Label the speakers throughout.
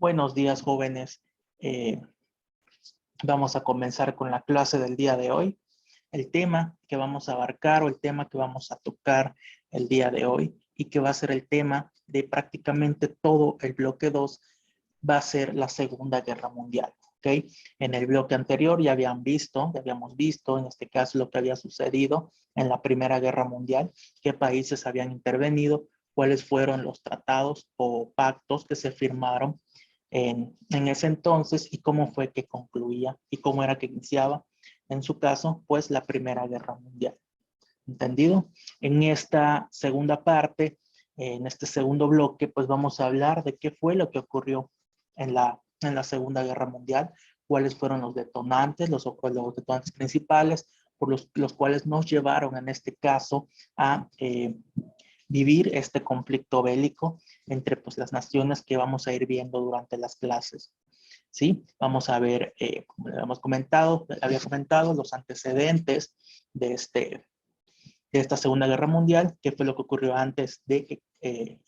Speaker 1: Buenos días, jóvenes. Vamos a comenzar con la clase del día de hoy. El tema que vamos a abarcar o el tema que vamos a tocar el día de hoy y que va a ser el tema de prácticamente todo el bloque 2 va a ser la Segunda Guerra Mundial. ¿Okay? En el bloque anterior ya habíamos visto en este caso lo que había sucedido en la Primera Guerra Mundial, qué países habían intervenido, cuáles fueron los tratados o pactos que se firmaron en ese entonces y cómo fue que concluía y cómo era que iniciaba, en su caso, pues la Primera Guerra Mundial. ¿Entendido? En esta segunda parte, en este segundo bloque, pues vamos a hablar de qué fue lo que ocurrió en la Segunda Guerra Mundial, cuáles fueron los detonantes, los detonantes principales, por los cuales nos llevaron en este caso a vivir este conflicto bélico entre pues, las naciones que vamos a ir viendo durante las clases. ¿Sí? Vamos a ver, como le había comentado, los antecedentes de esta Segunda Guerra Mundial, qué fue lo que ocurrió antes de que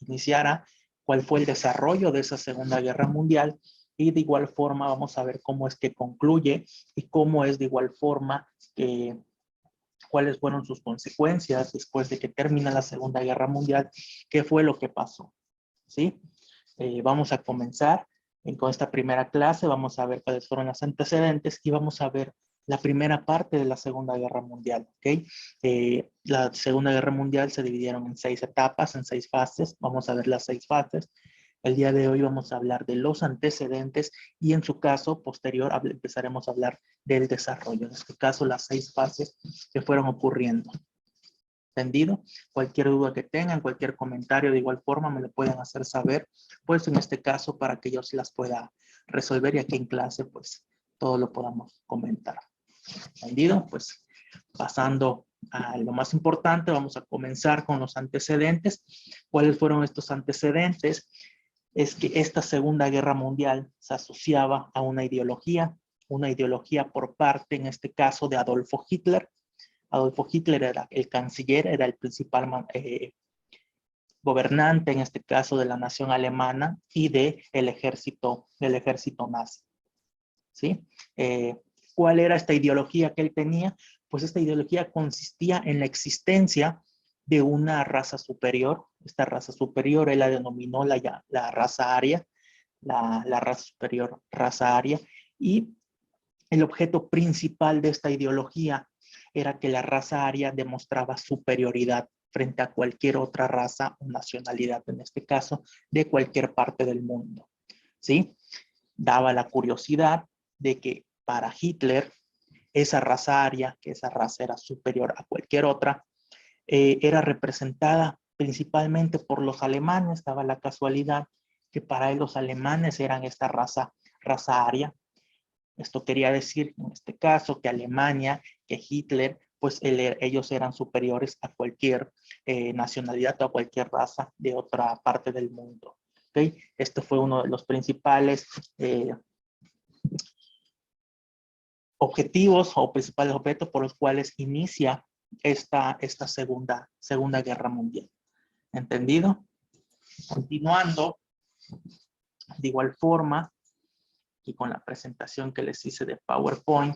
Speaker 1: iniciara, cuál fue el desarrollo de esa Segunda Guerra Mundial, y de igual forma vamos a ver cómo es que concluye y cómo es de igual forma cuáles fueron sus consecuencias después de que termina la Segunda Guerra Mundial, qué fue lo que pasó. ¿Sí? Vamos a comenzar con esta primera clase, vamos a ver cuáles fueron los antecedentes y vamos a ver la primera parte de la Segunda Guerra Mundial. ¿Okay? La Segunda Guerra Mundial se dividieron en 6 etapas, en 6 fases. Vamos a ver las 6 fases. El día de hoy vamos a hablar de los antecedentes y en su caso posterior empezaremos a hablar del desarrollo. En este caso las 6 fases que fueron ocurriendo. ¿Entendido? Cualquier duda que tengan, cualquier comentario de igual forma me lo pueden hacer saber, pues en este caso para que yo se las pueda resolver y aquí en clase pues todo lo podamos comentar. ¿Entendido? Pues pasando a lo más importante, vamos a comenzar con los antecedentes. ¿Cuáles fueron estos antecedentes? Es que esta Segunda Guerra Mundial se asociaba a una ideología por parte, en este caso, de Adolfo Hitler. Adolfo Hitler era el canciller, era el principal gobernante, en este caso, de la nación alemana y del ejército nazi. ¿Sí? ¿Cuál era esta ideología que él tenía? Pues esta ideología consistía en la existencia de una raza superior. Esta raza superior él la denominó la raza aria, la raza superior, raza aria, y el objeto principal de esta ideología era que la raza aria demostraba superioridad frente a cualquier otra raza o nacionalidad, en este caso, de cualquier parte del mundo. ¿Sí? Daba la curiosidad de que para Hitler, esa raza aria, que esa raza era superior a cualquier otra, era representada principalmente por los alemanes. Daba la casualidad que para él los alemanes eran esta raza aria. Esto quería decir, en este caso, que Alemania, que Hitler, pues ellos eran superiores a cualquier nacionalidad o a cualquier raza de otra parte del mundo. ¿Okay? Esto fue uno de los principales objetivos o principales objetos por los cuales inicia esta segunda Guerra Mundial. ¿Entendido? Continuando, de igual forma, y con la presentación que les hice de PowerPoint,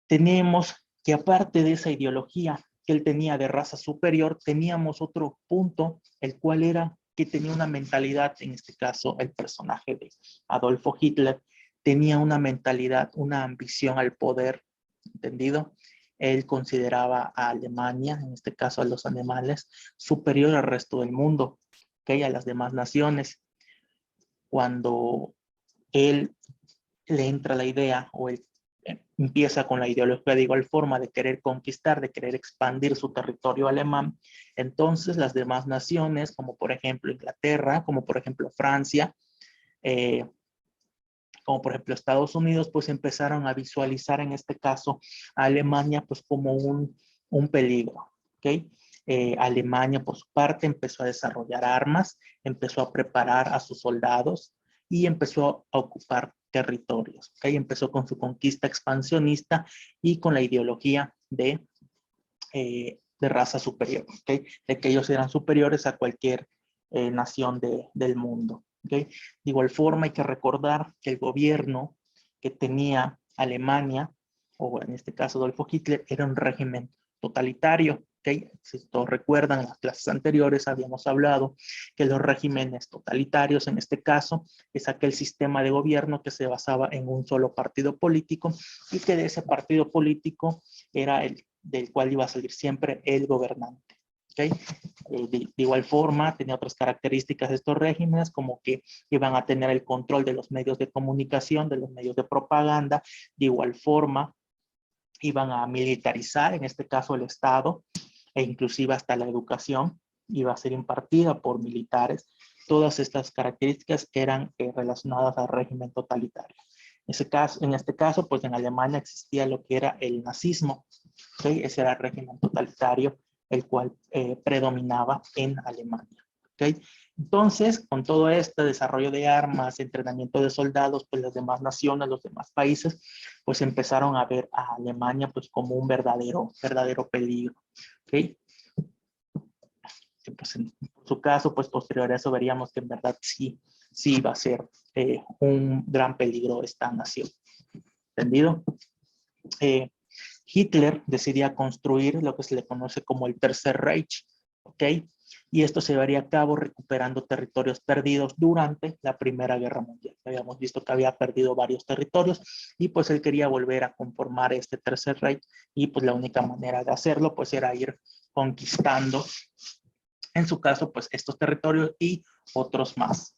Speaker 1: tenemos que aparte de esa ideología que él tenía de raza superior, teníamos otro punto, el cual era que tenía una mentalidad, en este caso el personaje de Adolfo Hitler, tenía una mentalidad, una ambición al poder, ¿entendido? Él consideraba a Alemania, en este caso a los alemanes, superior al resto del mundo, ¿okay? A las demás naciones. Cuando él le entra la idea o él empieza con la ideología de igual forma de querer conquistar, de querer expandir su territorio alemán, entonces las demás naciones, como por ejemplo Inglaterra, como por ejemplo Francia, como por ejemplo Estados Unidos, pues empezaron a visualizar en este caso a Alemania pues como un peligro, ¿ok? Alemania por su parte empezó a desarrollar armas, empezó a preparar a sus soldados y empezó a ocupar territorios, ¿ok? Empezó con su conquista expansionista y con la ideología de raza superior, ¿ok? De que ellos eran superiores a cualquier nación del mundo. ¿Okay? De igual forma hay que recordar que el gobierno que tenía Alemania, o en este caso Adolfo Hitler, era un régimen totalitario. ¿Okay? Si todos recuerdan, en las clases anteriores habíamos hablado que los regímenes totalitarios, en este caso, es aquel sistema de gobierno que se basaba en un solo partido político y que de ese partido político era el del cual iba a salir siempre el gobernante. ¿Okay? De igual forma, tenía otras características de estos regímenes, como que iban a tener el control de los medios de comunicación, de los medios de propaganda. De igual forma, iban a militarizar, en este caso el Estado, e inclusive hasta la educación iba a ser impartida por militares. Todas estas características eran relacionadas al régimen totalitario. En este caso, pues en Alemania existía lo que era el nazismo. ¿Okay? Ese era el régimen totalitario, el cual predominaba en Alemania. ¿Okay? Entonces, con todo este desarrollo de armas, entrenamiento de soldados, pues las demás naciones, los demás países, pues empezaron a ver a Alemania pues como un verdadero peligro. ¿Okay? Pues en su caso, pues posterior a eso veríamos que en verdad sí iba a ser un gran peligro esta nación. ¿Entendido? Hitler decidía construir lo que se le conoce como el Tercer Reich, ¿ok? Y esto se llevaría a cabo recuperando territorios perdidos durante la Primera Guerra Mundial. Habíamos visto que había perdido varios territorios y pues él quería volver a conformar este Tercer Reich y pues la única manera de hacerlo pues era ir conquistando, en su caso, pues estos territorios y otros más.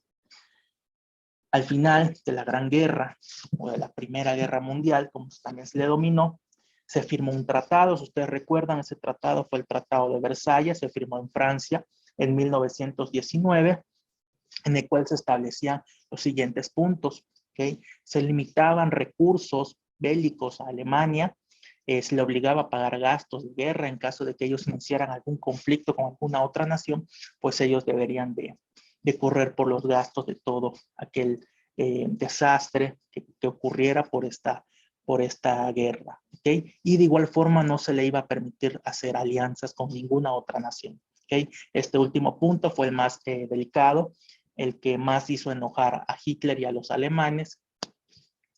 Speaker 1: Al final de la Gran Guerra o de la Primera Guerra Mundial, como también se le dominó, se firmó un tratado. Si ustedes recuerdan, ese tratado fue el Tratado de Versalles, se firmó en Francia en 1919, en el cual se establecían los siguientes puntos. ¿Okay? Se limitaban recursos bélicos a Alemania, se le obligaba a pagar gastos de guerra en caso de que ellos iniciaran algún conflicto con alguna otra nación, pues ellos deberían de correr por los gastos de todo aquel desastre que ocurriera por esta guerra. ¿Okay? Y de igual forma no se le iba a permitir hacer alianzas con ninguna otra nación. ¿Okay? Este último punto fue el más delicado, el que más hizo enojar a Hitler y a los alemanes,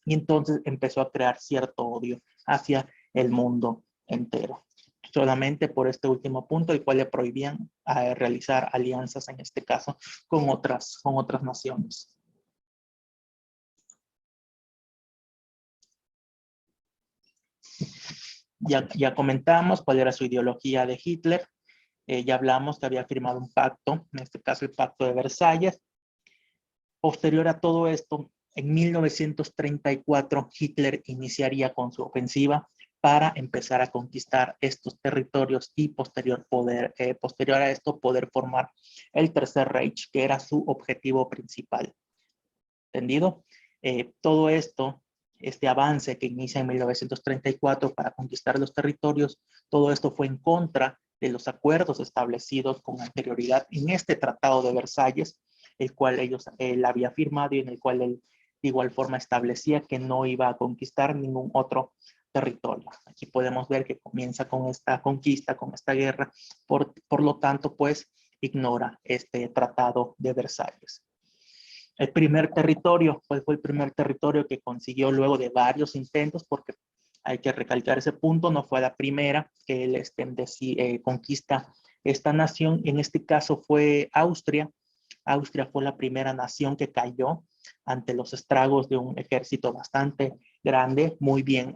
Speaker 1: y entonces empezó a crear cierto odio hacia el mundo entero. Solamente por este último punto, el cual le prohibían realizar alianzas, en este caso, con otras naciones. Ya comentamos cuál era su ideología de Hitler. Ya hablamos que había firmado un pacto, en este caso el Pacto de Versalles. Posterior a todo esto, en 1934, Hitler iniciaría con su ofensiva para empezar a conquistar estos territorios y posterior a esto poder formar el Tercer Reich, que era su objetivo principal. ¿Entendido? Todo esto, este avance que inicia en 1934 para conquistar los territorios, todo esto fue en contra de los acuerdos establecidos con anterioridad en este Tratado de Versalles, el cual él había firmado y en el cual él de igual forma establecía que no iba a conquistar ningún otro territorio. Aquí podemos ver que comienza con esta conquista, con esta guerra, por lo tanto, pues ignora este Tratado de Versalles. El primer territorio, pues fue el primer territorio que consiguió luego de varios intentos, porque hay que recalcar ese punto, no fue la primera que él conquista esta nación. En este caso fue Austria. Austria fue la primera nación que cayó ante los estragos de un ejército bastante grande, muy bien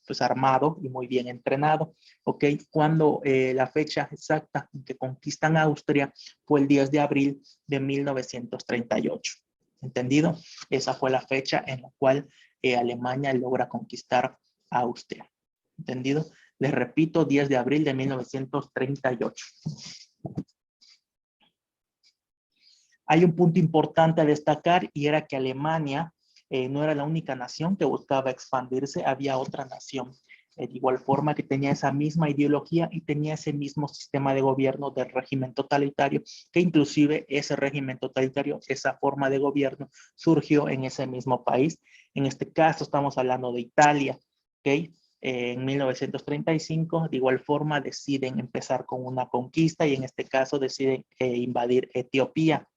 Speaker 1: pues armado y muy bien entrenado. ¿Okay? Cuando la fecha exacta en que conquistan Austria fue el 10 de abril de 1938. ¿Entendido? Esa fue la fecha en la cual Alemania logra conquistar Austria. ¿Entendido? Les repito, 10 de abril de 1938. Hay un punto importante a destacar y era que Alemania no era la única nación que buscaba expandirse, había otra nación de igual forma que tenía esa misma ideología y tenía ese mismo sistema de gobierno del régimen totalitario, que inclusive ese régimen totalitario, esa forma de gobierno surgió en ese mismo país. En este caso estamos hablando de Italia, ¿ok? En 1935, de igual forma, deciden empezar con una conquista y en este caso deciden invadir Etiopía.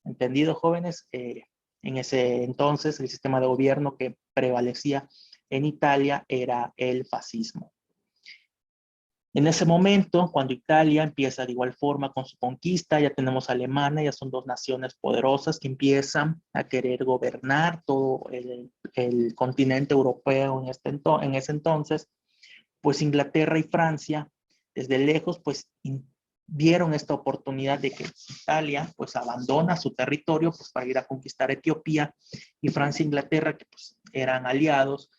Speaker 1: ¿Entendido, jóvenes? En ese entonces, el sistema de gobierno que prevalecía en Italia era el fascismo. En ese momento, cuando Italia empieza de igual forma con su conquista, ya tenemos a Alemania, ya son dos naciones poderosas que empiezan a querer gobernar todo el continente europeo en ese entonces. Pues Inglaterra y Francia, desde lejos, pues vieron esta oportunidad de que Italia pues abandona su territorio pues para ir a conquistar Etiopía, y Francia e Inglaterra, que pues eran aliados,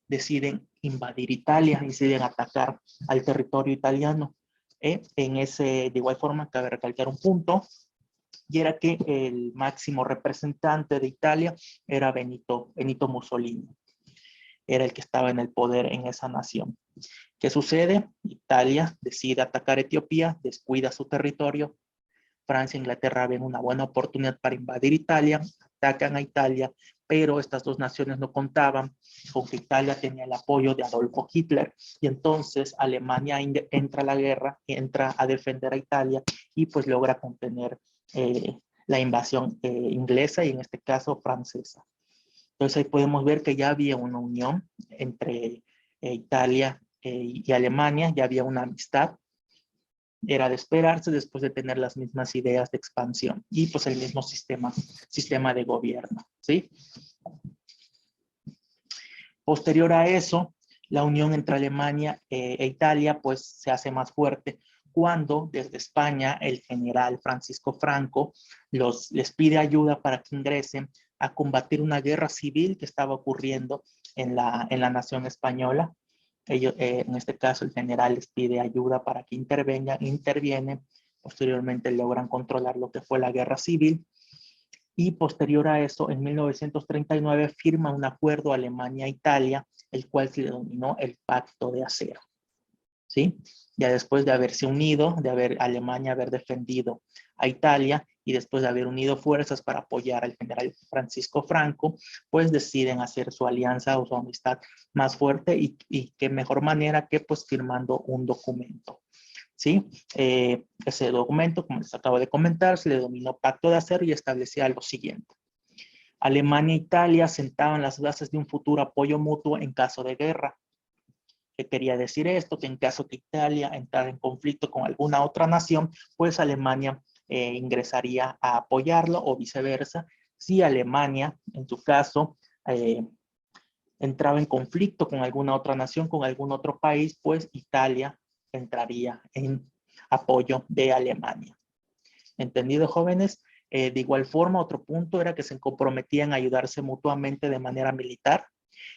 Speaker 1: deciden invadir Italia, deciden atacar al territorio italiano. De igual forma, cabe recalcar un punto, y era que el máximo representante de Italia era Benito Mussolini. Era el que estaba en el poder en esa nación. ¿Qué sucede? Italia decide atacar Etiopía, descuida su territorio. Francia e Inglaterra ven una buena oportunidad para invadir Italia, atacan a Italia, pero estas dos naciones no contaban con que Italia tenía el apoyo de Adolfo Hitler, y entonces Alemania entra a la guerra, entra a defender a Italia y pues logra contener la invasión inglesa y en este caso francesa. Entonces ahí podemos ver que ya había una unión entre Italia y Alemania, ya había una amistad. Era de esperarse después de tener las mismas ideas de expansión y pues el mismo sistema de gobierno, ¿sí? Posterior a eso, la unión entre Alemania e Italia pues se hace más fuerte cuando desde España el general Francisco Franco les pide ayuda para que ingresen a combatir una guerra civil que estaba ocurriendo en la nación española. En este caso el general les pide ayuda para que intervienen, posteriormente logran controlar lo que fue la guerra civil, y posterior a eso, en 1939 firma un acuerdo Alemania-Italia, el cual se denominó el Pacto de Acero. ¿Sí? Ya después de haberse unido, Alemania haber defendido a Italia y después de haber unido fuerzas para apoyar al general Francisco Franco, pues deciden hacer su alianza o su amistad más fuerte, y qué mejor manera que pues firmando un documento. ¿Sí? Ese documento, como les acabo de comentar, se le denominó Pacto de Acero y establecía lo siguiente. Alemania e Italia sentaban las bases de un futuro apoyo mutuo en caso de guerra. ¿Qué quería decir esto? Que en caso de Italia entrara en conflicto con alguna otra nación, pues Alemania ingresaría a apoyarlo, o viceversa. Si Alemania, en su caso, entraba en conflicto con alguna otra nación, con algún otro país, pues Italia entraría en apoyo de Alemania. ¿Entendido, jóvenes? De igual forma, otro punto era que se comprometían a ayudarse mutuamente de manera militar,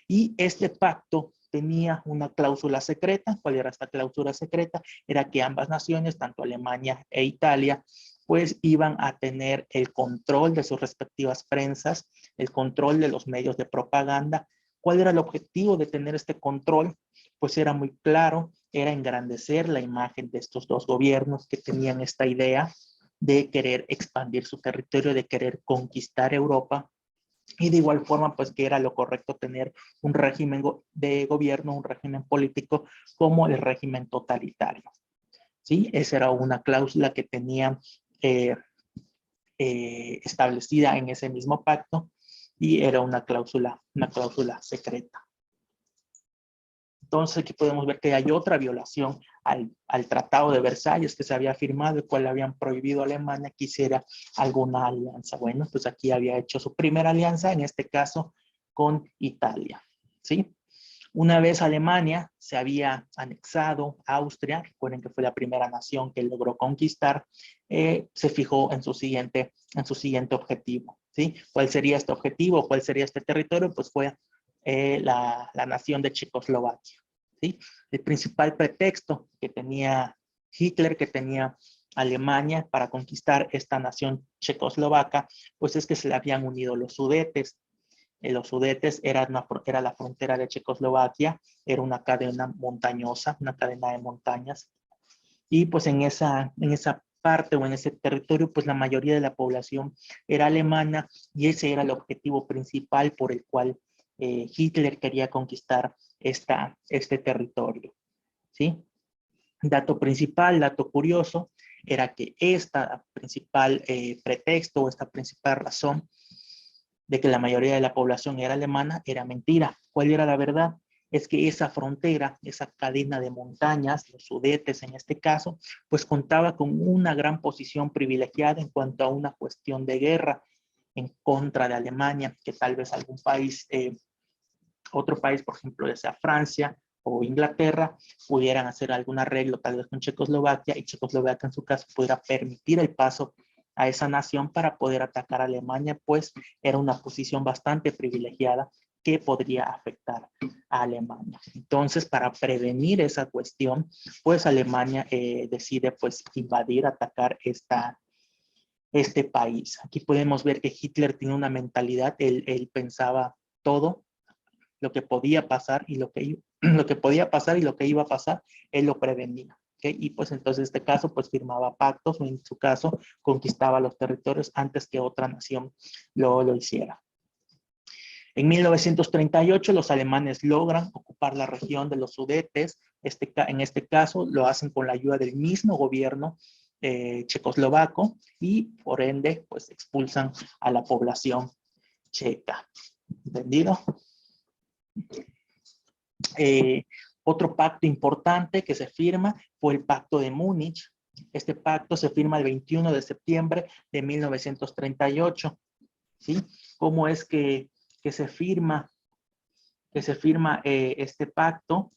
Speaker 1: y este pacto tenía una cláusula secreta. ¿Cuál era esta cláusula secreta? Era que ambas naciones, tanto Alemania e Italia, pues iban a tener el control de sus respectivas prensas, el control de los medios de propaganda. ¿Cuál era el objetivo de tener este control? Pues era muy claro, era engrandecer la imagen de estos dos gobiernos que tenían esta idea de querer expandir su territorio, de querer conquistar Europa, y de igual forma pues que era lo correcto tener un régimen de gobierno, un régimen político como el régimen totalitario. ¿Sí? Esa era una cláusula que tenía establecida en ese mismo pacto, y era una cláusula secreta. Entonces aquí podemos ver que hay otra violación al Tratado de Versalles que se había firmado, el cual habían prohibido a Alemania que hiciera alguna alianza. Bueno, pues aquí había hecho su primera alianza, en este caso con Italia, ¿sí? Una vez Alemania se había anexado a Austria, recuerden que fue la primera nación que logró conquistar, se fijó en su siguiente objetivo, ¿sí? ¿Cuál sería este objetivo? ¿Cuál sería este territorio? Pues fue la nación de Checoslovaquia, ¿sí? El principal pretexto que tenía Hitler, que tenía Alemania para conquistar esta nación checoslovaca, pues es que se le habían unido los Sudetes. Los Sudetes era la frontera de Checoslovaquia, era una cadena montañosa, una cadena de montañas, y pues en esa parte o en ese territorio, pues la mayoría de la población era alemana, y ese era el objetivo principal por el cual Hitler quería conquistar este territorio, ¿sí? Dato principal, dato curioso, era que esta principal pretexto o esta principal razón de que la mayoría de la población era alemana era mentira. ¿Cuál era la verdad? Es que esa frontera, esa cadena de montañas, los Sudetes en este caso, pues contaba con una gran posición privilegiada en cuanto a una cuestión de guerra en contra de Alemania, que tal vez algún país, otro país, por ejemplo, ya sea Francia o Inglaterra, pudieran hacer algún arreglo tal vez con Checoslovaquia y Checoslovaquia en su caso pudiera permitir el paso a esa nación para poder atacar a Alemania, pues era una posición bastante privilegiada que podría afectar a Alemania. Entonces, para prevenir esa cuestión, pues Alemania decide pues invadir, atacar este país. Aquí podemos ver que Hitler tiene una mentalidad, él pensaba todo lo que podía pasar y lo que podía pasar y lo que iba a pasar, él lo prevenía. ¿Okay? Y pues entonces en este caso pues firmaba pactos o en su caso conquistaba los territorios antes que otra nación lo hiciera. En 1938 los alemanes logran ocupar la región de los Sudetes. En este caso lo hacen con la ayuda del mismo gobierno checoslovaco y por ende pues expulsan a la población checa. ¿Entendido? Otro pacto importante que se firma fue el Pacto de Múnich. Este pacto se firma el 21 de septiembre de 1938. ¿Sí? ¿Cómo es que se firma este pacto?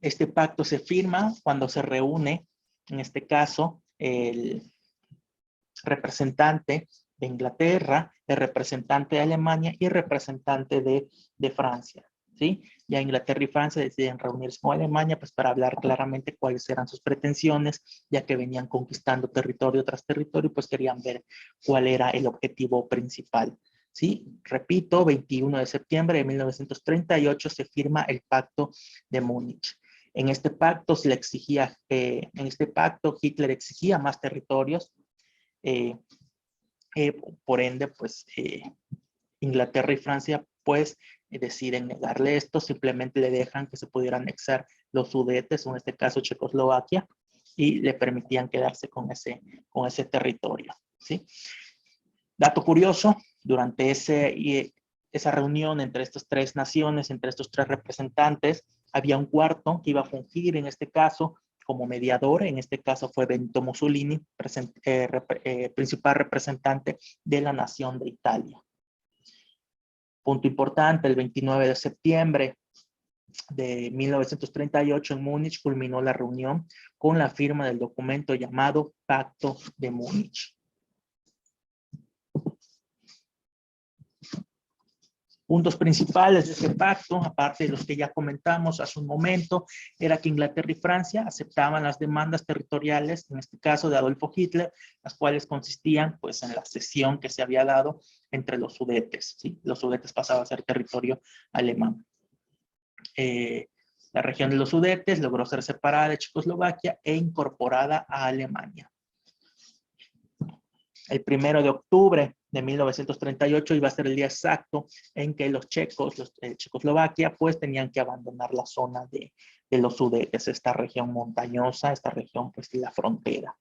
Speaker 1: Este pacto se firma cuando se reúne, en este caso, el representante de Inglaterra, el representante de Alemania y el representante de Francia. ¿Sí? Ya Inglaterra y Francia deciden reunirse con Alemania pues para hablar claramente cuáles eran sus pretensiones, ya que venían conquistando territorio tras territorio, pues querían ver cuál era el objetivo principal. ¿Sí? Repito, 21 de septiembre de 1938 se firma el Pacto de Múnich. En este pacto se le exigía, Hitler exigía más territorios, por ende, pues Inglaterra y Francia pues deciden negarle esto, simplemente le dejan que se pudiera anexar los Sudetes, o en este caso Checoslovaquia, y le permitían quedarse con ese territorio. ¿Sí? Dato curioso, durante esa reunión entre estas tres naciones, entre estos tres representantes, había un cuarto que iba a fungir en este caso como mediador, en este caso fue Benito Mussolini, principal representante de la nación de Italia. Punto importante, el 29 de septiembre de 1938 en Múnich culminó la reunión con la firma del documento llamado Pacto de Múnich. Puntos principales de este pacto, aparte de los que ya comentamos hace un momento, era que Inglaterra y Francia aceptaban las demandas territoriales, en este caso de Adolfo Hitler, las cuales consistían pues en la cesión que se había dado entre los Sudetes. ¿Sí? Los Sudetes pasaban a ser territorio alemán. La región de los Sudetes logró ser separada de Checoslovaquia e incorporada a Alemania. El 1 de octubre de 1938 iba a ser el día exacto en que los checos, Checoslovaquia, pues tenían que abandonar la zona de los Sudetes, esta región montañosa, esta región pues de la frontera.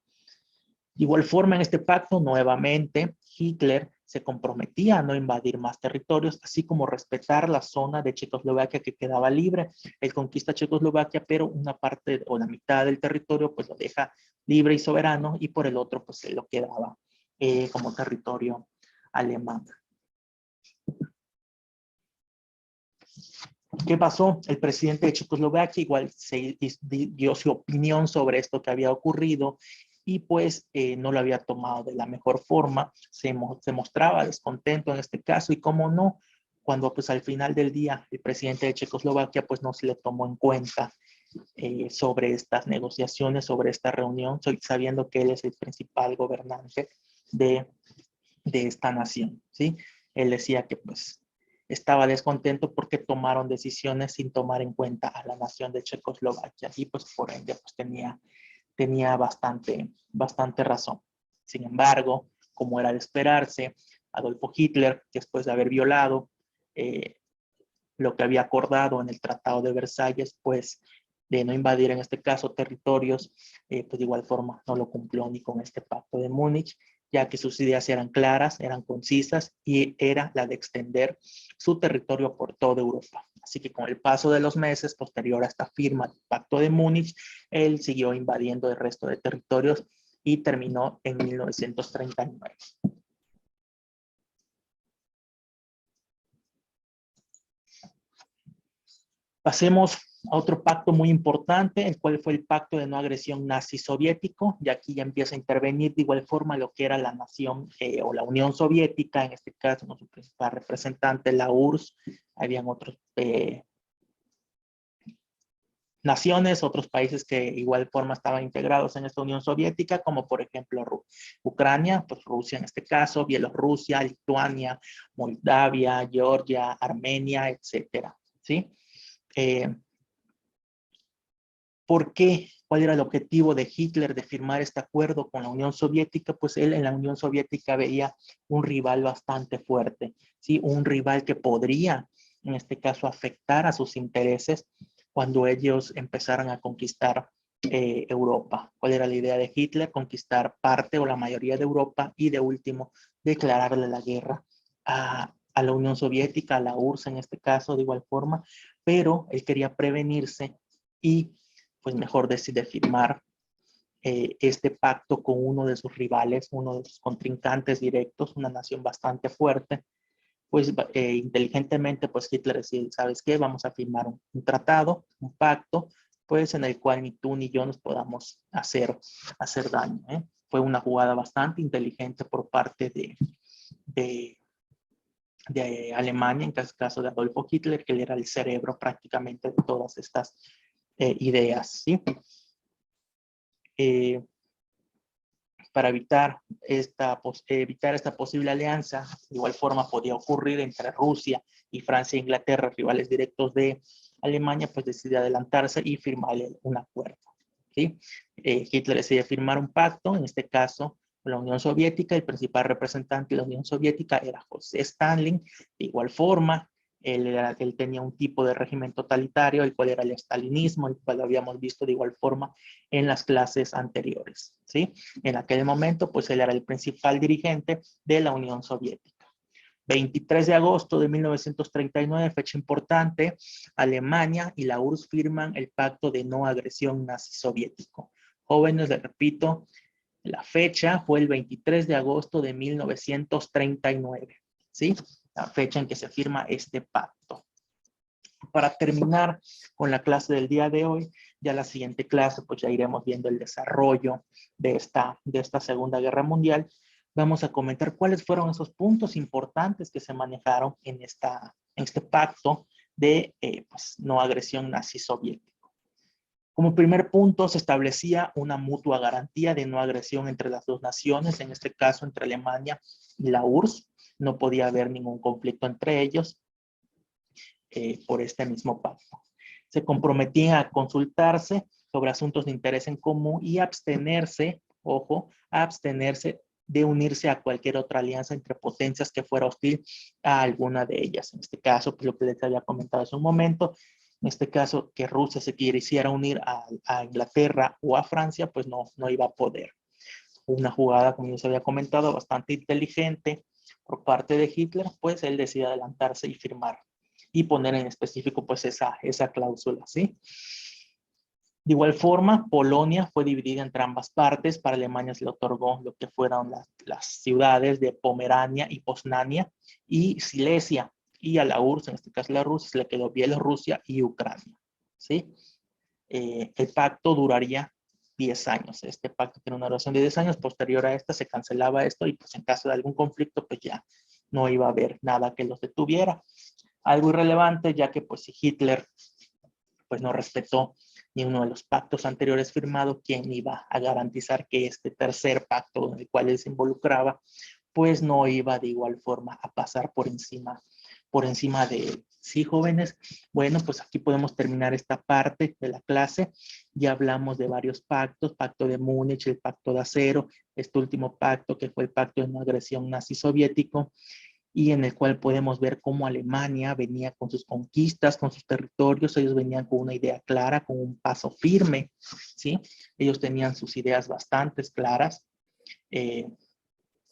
Speaker 1: De igual forma, en este pacto, nuevamente, Hitler se comprometía a no invadir más territorios, así como respetar la zona de Checoslovaquia que quedaba libre. Él conquista Checoslovaquia, pero una parte o la mitad del territorio pues lo deja libre y soberano, y por el otro pues se lo quedaba como territorio alemán. ¿Qué pasó? El presidente de Checoslovaquia igual dio su opinión sobre esto que había ocurrido y pues no lo había tomado de la mejor forma, se mostraba descontento en este caso y cómo no, cuando pues al final del día el presidente de Checoslovaquia pues no se le tomó en cuenta sobre estas negociaciones, sobre esta reunión, sabiendo que él es el principal gobernante de esta nación, ¿sí? Él decía que pues estaba descontento porque tomaron decisiones sin tomar en cuenta a la nación de Checoslovaquia y pues por ende pues tenía bastante razón. Sin embargo, como era de esperarse, Adolfo Hitler, después de haber violado lo que había acordado en el Tratado de Versalles, pues de no invadir en este caso territorios, pues de igual forma no lo cumplió ni con este pacto de Múnich, ya que sus ideas eran claras, eran concisas y era la de extender su territorio por toda Europa. Así que con el paso de los meses posterior a esta firma del pacto de Múnich, él siguió invadiendo el resto de territorios y terminó en 1939. Pasemos a otro pacto muy importante, el cual fue el pacto de no agresión nazi-soviético, y aquí ya empieza a intervenir de igual forma lo que era la nación o la Unión Soviética, en este caso, ¿no? Su principal representante, la URSS, habían otros naciones, otros países que de igual forma estaban integrados en esta Unión Soviética, como por ejemplo Ucrania, pues Rusia en este caso, Bielorrusia, Lituania, Moldavia, Georgia, Armenia, etcétera, ¿sí? ¿Por qué? ¿Cuál era el objetivo de Hitler de firmar este acuerdo con la Unión Soviética? Pues él en la Unión Soviética veía un rival bastante fuerte, ¿sí? Un rival que podría, en este caso, afectar a sus intereses cuando ellos empezaran a conquistar Europa. ¿Cuál era la idea de Hitler? Conquistar parte o la mayoría de Europa y de último, declararle la guerra a la Unión Soviética, a la URSS en este caso, de igual forma, pero él quería prevenirse y pues mejor decide firmar este pacto con uno de sus rivales, uno de sus contrincantes directos, una nación bastante fuerte. Pues inteligentemente, pues Hitler decide, ¿sabes qué? Vamos a firmar un tratado, un pacto, pues en el cual ni tú ni yo nos podamos hacer daño. Fue una jugada bastante inteligente por parte de Alemania, en este caso de Adolfo Hitler, que él era el cerebro prácticamente de todas estas ideas, ¿sí? Para evitar esta posible alianza, de igual forma podía ocurrir entre Rusia y Francia e Inglaterra, rivales directos de Alemania, pues decide adelantarse y firmar un acuerdo, ¿sí? Hitler decide firmar un pacto, en este caso con la Unión Soviética. El principal representante de la Unión Soviética era José Stalin. De igual forma, él tenía un tipo de régimen totalitario, el cual era el stalinismo, el cual lo habíamos visto de igual forma en las clases anteriores, ¿sí? En aquel momento, pues él era el principal dirigente de la Unión Soviética. 23 de agosto de 1939, fecha importante, Alemania y la URSS firman el pacto de no agresión nazi-soviético. Jóvenes, les repito, la fecha fue el 23 de agosto de 1939, ¿sí? La fecha en que se firma este pacto. Para terminar con la clase del día de hoy, ya la siguiente clase, pues ya iremos viendo el desarrollo de esta Segunda Guerra Mundial. Vamos a comentar cuáles fueron esos puntos importantes que se manejaron en este pacto de pues, no agresión nazi-soviético. Como primer punto, se establecía una mutua garantía de no agresión entre las dos naciones, en este caso entre Alemania y la URSS. No podía haber ningún conflicto entre ellos por este mismo pacto. Se comprometían a consultarse sobre asuntos de interés en común y abstenerse, ojo, abstenerse de unirse a cualquier otra alianza entre potencias que fuera hostil a alguna de ellas. En este caso, pues lo que les había comentado hace un momento, en este caso, que Rusia se quisiera unir a Inglaterra o a Francia, pues no iba a poder. Una jugada, como yo les había comentado, bastante inteligente por parte de Hitler, pues él decide adelantarse y firmar y poner en específico pues esa cláusula, ¿sí? De igual forma, Polonia fue dividida entre ambas partes. Para Alemania se le otorgó lo que fueron las ciudades de Pomerania y Poznania y Silesia. Y a la URSS, en este caso la Rusia, se le quedó Bielorrusia y Ucrania, ¿sí? El pacto duraría 10 años. Este pacto tiene una duración de 10 años. Posterior a esta se cancelaba esto y pues en caso de algún conflicto pues ya no iba a haber nada que los detuviera. Algo irrelevante, ya que pues si Hitler pues no respetó ni uno de los pactos anteriores firmados, ¿quién iba a garantizar que este tercer pacto en el cual él se involucraba pues no iba de igual forma a pasar por encima de él? Sí, jóvenes, bueno, pues aquí podemos terminar esta parte de la clase. Ya hablamos de varios pactos, pacto de Múnich, el pacto de acero, este último pacto que fue el pacto de no agresión nazi-soviético. y en el cual podemos ver cómo Alemania venía con sus conquistas, con sus territorios. Ellos venían con una idea clara, con un paso firme, ¿sí? Ellos tenían sus ideas bastante claras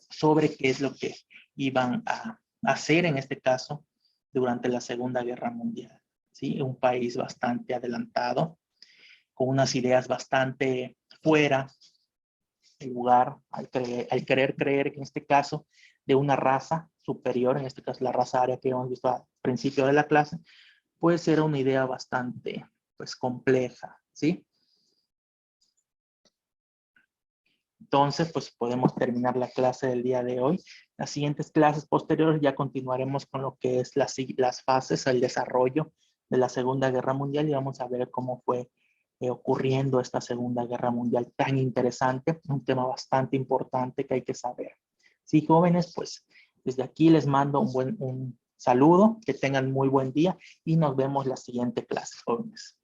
Speaker 1: sobre qué es lo que iban a hacer en este caso durante la Segunda Guerra Mundial, ¿sí? Un país bastante adelantado, con unas ideas bastante fuera del lugar, al querer creer en este caso de una raza superior, en este caso la raza aria que hemos visto al principio de la clase, puede ser una idea bastante pues compleja, ¿sí? Entonces, pues podemos terminar la clase del día de hoy. Las siguientes clases posteriores ya continuaremos con lo que es las fases, el desarrollo de la Segunda Guerra Mundial y vamos a ver cómo fue ocurriendo esta Segunda Guerra Mundial tan interesante, un tema bastante importante que hay que saber. Sí, jóvenes, pues desde aquí les mando un saludo, que tengan muy buen día y nos vemos la siguiente clase, jóvenes.